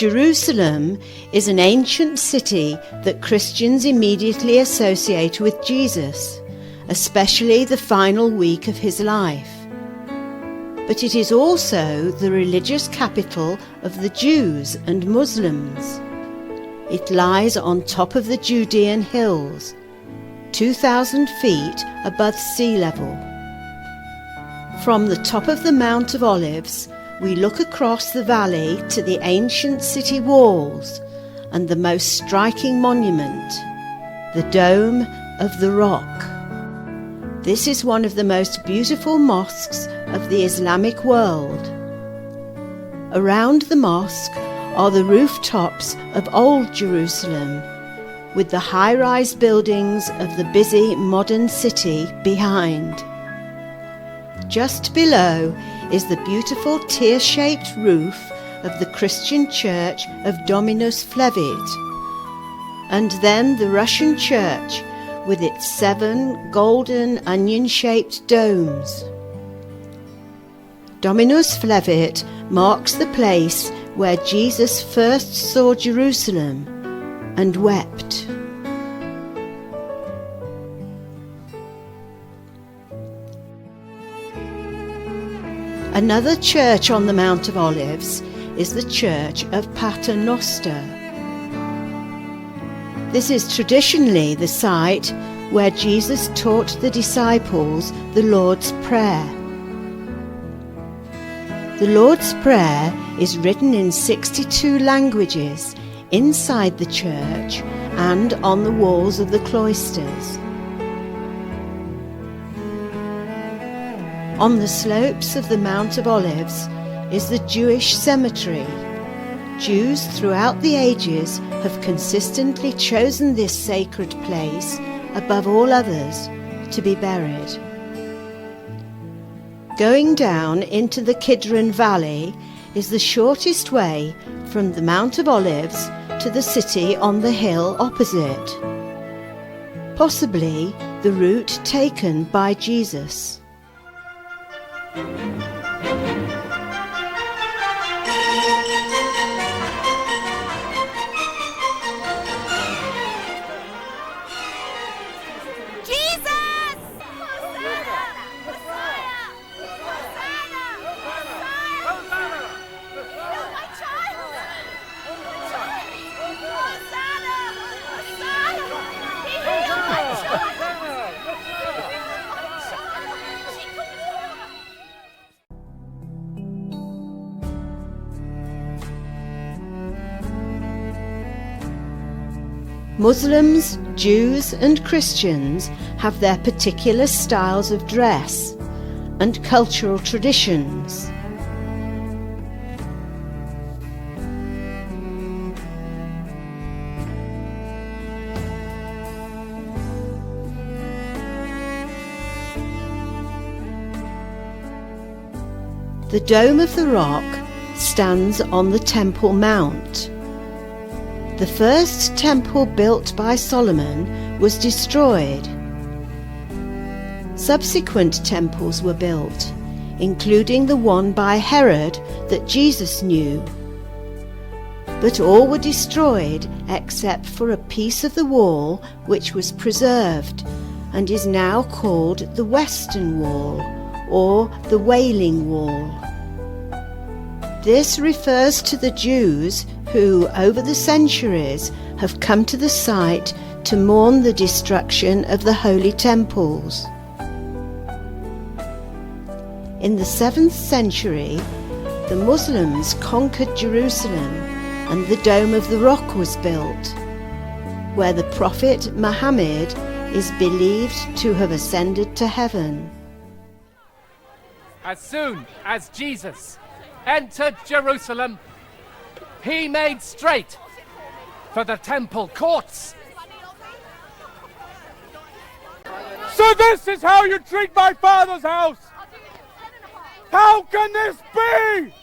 Jerusalem is an ancient city that Christians immediately associate with Jesus, especially the final week of his life. But it is also the religious capital of the Jews and Muslims. It lies on top of the Judean hills, 2,000 feet above sea level. From the top of the Mount of Olives, we look across the valley to the ancient city walls and the most striking monument, the Dome of the Rock. This is one of the most beautiful mosques of the Islamic world. Around the mosque are the rooftops of Old Jerusalem, with the high-rise buildings of the busy modern city behind. Just below is the beautiful tear-shaped roof of the Christian church of Dominus Flevit, and then the Russian church with its 7 golden onion-shaped domes. Dominus Flevit marks the place where Jesus first saw Jerusalem and wept. Another church on the Mount of Olives is the Church of Pater Noster. This is traditionally the site where Jesus taught the disciples the Lord's Prayer. The Lord's Prayer is written in 62 languages inside the church and on the walls of the cloisters. On the slopes of the Mount of Olives is the Jewish cemetery. Jews throughout the ages have consistently chosen this sacred place above all others to be buried. Going down into the Kidron Valley is the shortest way from the Mount of Olives to the city on the hill opposite, possibly the route taken by Jesus. Muslims, Jews and Christians have their particular styles of dress and cultural traditions. The Dome of the Rock stands on the Temple Mount. The first temple built by Solomon was destroyed. Subsequent temples were built, including the one by Herod that Jesus knew. But all were destroyed except for a piece of the wall which was preserved and is now called the Western Wall or the Wailing Wall. This refers to the Jews who, over the centuries, have come to the site to mourn the destruction of the holy temples. In the 7th century, the Muslims conquered Jerusalem and the Dome of the Rock was built, where the Prophet Muhammad is believed to have ascended to heaven. As soon as Jesus entered Jerusalem, he made straight for the temple courts. So this is how you treat my father's house? How can this be?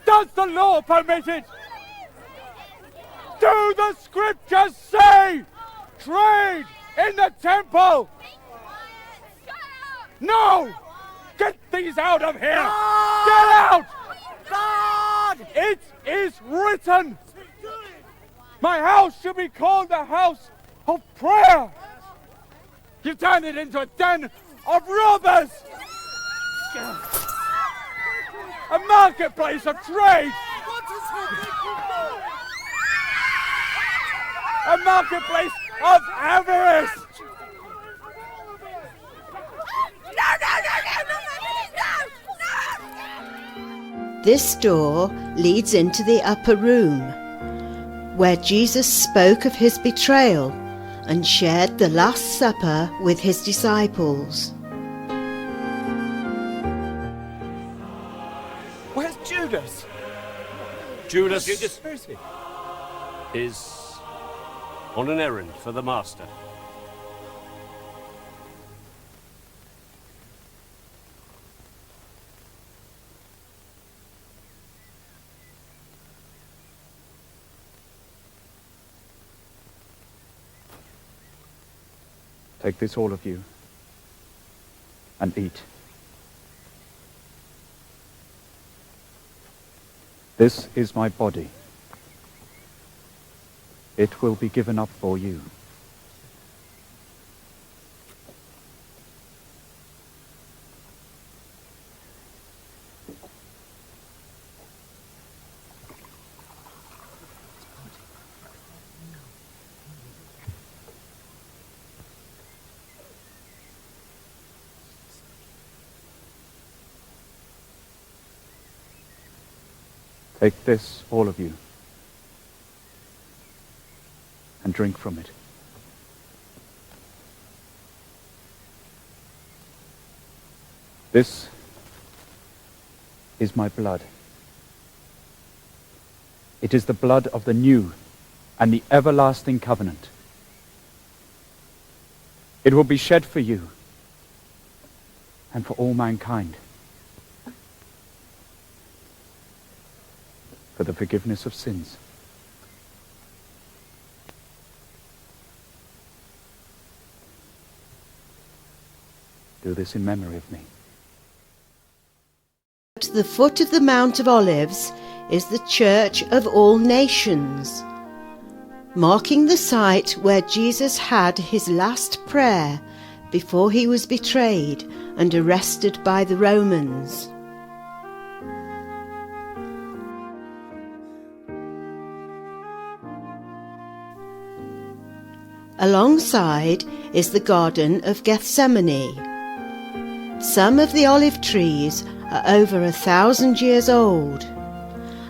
Does the law permit it? Do the scriptures say trade in the temple? No! Get these out of here! Get out! It is written. My house should be called a house of prayer. You've turned it into a den of robbers. A marketplace of trade. A marketplace of avarice. This door leads into the upper room, where Jesus spoke of his betrayal and shared the Last Supper with his disciples. Where's Judas? Judas Where is he? is on an errand for the Master. Take this, all of you, and eat. This is my body. It will be given up for you. Take this, all of you, and drink from it. This is my blood. It is the blood of the new and the everlasting covenant. It will be shed for you and for all mankind, for the forgiveness of sins. Do this in memory of me. At the foot of the Mount of Olives is the Church of All Nations, marking the site where Jesus had his last prayer before he was betrayed and arrested by the Romans. Alongside is the Garden of Gethsemane. Some of the olive trees are over 1,000 years old,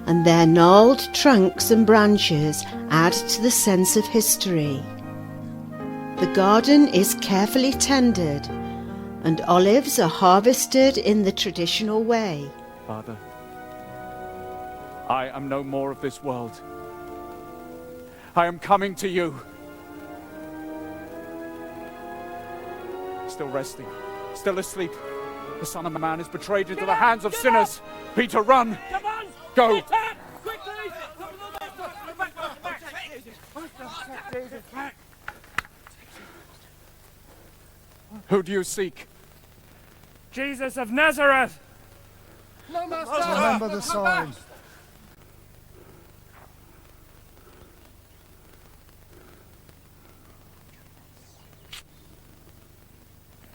and their gnarled trunks and branches add to the sense of history. The garden is carefully tended, and olives are harvested in the traditional way. Father, I am no more of this world. I am coming to you. Still resting, still asleep. The Son of Man is betrayed into the hands of sinners. Peter, run! Come on! Go! Peter! Quickly! Who do you seek? Jesus of Nazareth! No, Master! Remember the sign.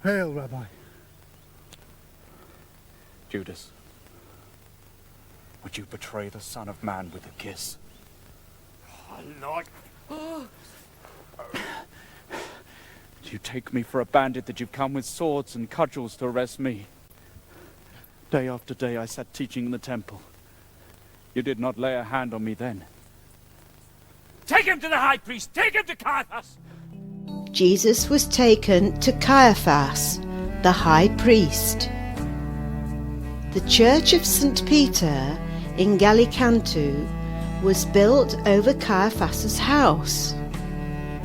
Hail, Rabbi. Judas, would you betray the Son of Man with a kiss? Oh, Lord! Do you take me for a bandit that you've come with swords and cudgels to arrest me? Day after day I sat teaching in the temple. You did not lay a hand on me then. Take him to the high priest! Take him to Caiaphas! Jesus was taken to Caiaphas, the high priest. The Church of St. Peter in Gallicantu was built over Caiaphas's house.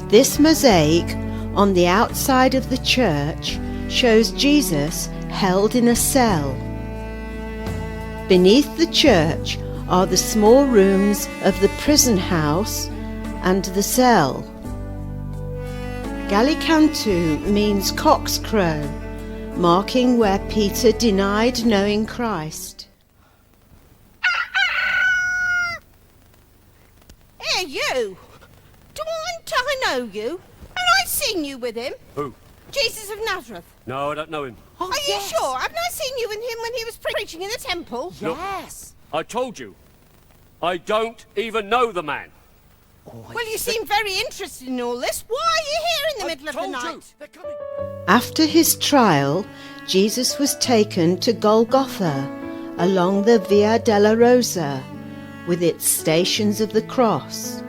This mosaic on the outside of the church shows Jesus held in a cell. Beneath the church are the small rooms of the prison house and the cell. Gallicantu means cock's crow, marking where Peter denied knowing Christ. are you? Don't I know you? Have I seen you with him? Who? Jesus of Nazareth. No, I don't know him. Are you sure? Haven't I seen you with him when he was preaching in the temple? Yes. I told you. I don't even know the man. Well, you seem very interested in all this. Why are you here in the middle of the told night? you. They're coming. After his trial, Jesus was taken to Golgotha along the Via della Rosa, with its Stations of the Cross.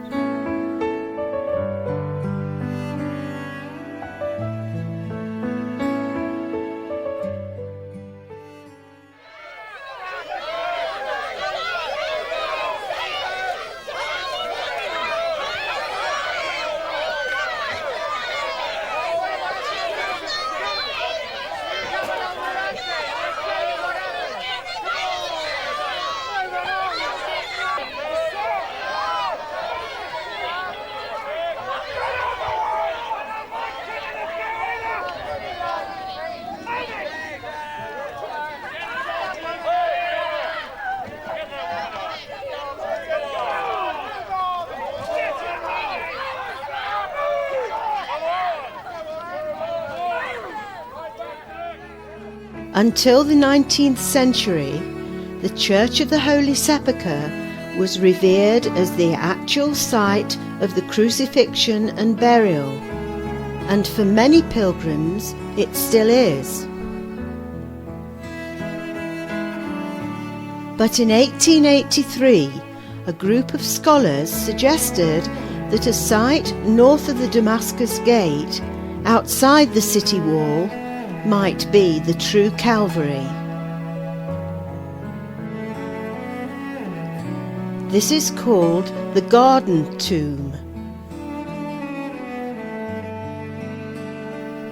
Until the 19th century, the Church of the Holy Sepulchre was revered as the actual site of the crucifixion and burial, and for many pilgrims it still is. But in 1883, a group of scholars suggested that a site north of the Damascus Gate, outside the city wall, might be the true Calvary. This is called the Garden Tomb.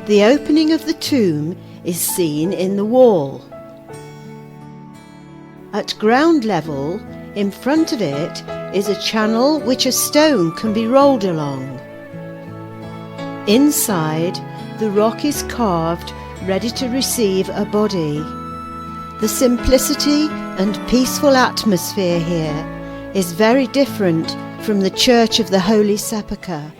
The opening of the tomb is seen in the wall. At ground level, in front of it, is a channel which a stone can be rolled along. Inside, the rock is carved, ready to receive a body. The simplicity and peaceful atmosphere here is very different from the Church of the Holy Sepulchre.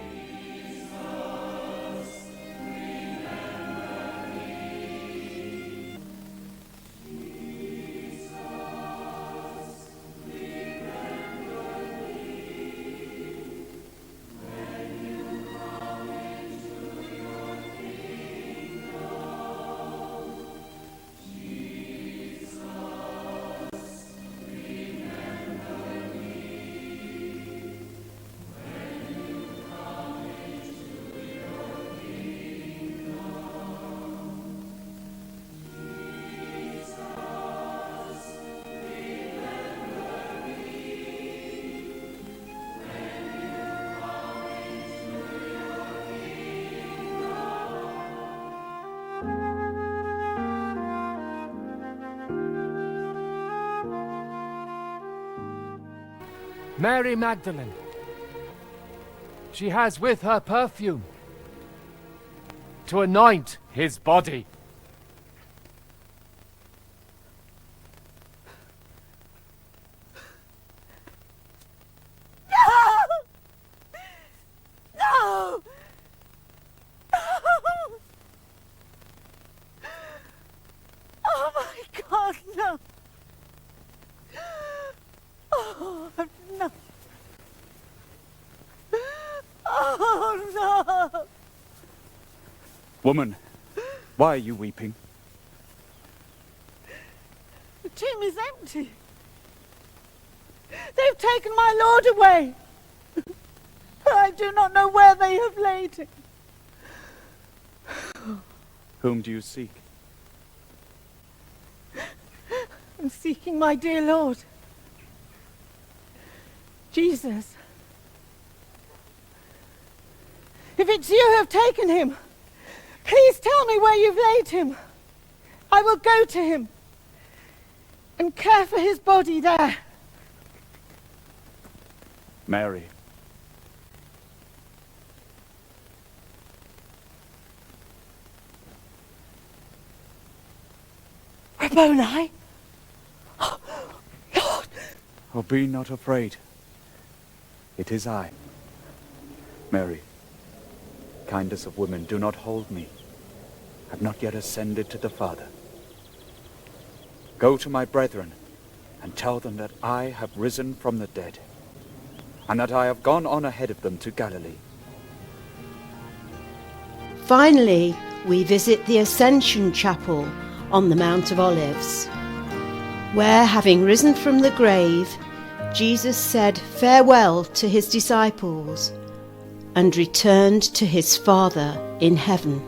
Mary Magdalene. She has with her perfume to anoint his body. No! Oh my God, no! Oh no! Oh no! Woman, why are you weeping? The tomb is empty. They've taken my Lord away. I do not know where they have laid him. Whom do you seek? I'm seeking my dear Lord. Jesus. If it's you who have taken him, please tell me where you've laid him. I will go to him and care for his body there. Mary. Rabboni? Oh, Lord! Oh, be not afraid. It is I. Mary, kindest of women, do not hold me. I have not yet ascended to the Father. Go to my brethren and tell them that I have risen from the dead, and that I have gone on ahead of them to Galilee. Finally, we visit the Ascension Chapel on the Mount of Olives, where, having risen from the grave, Jesus said farewell to his disciples and returned to his Father in heaven.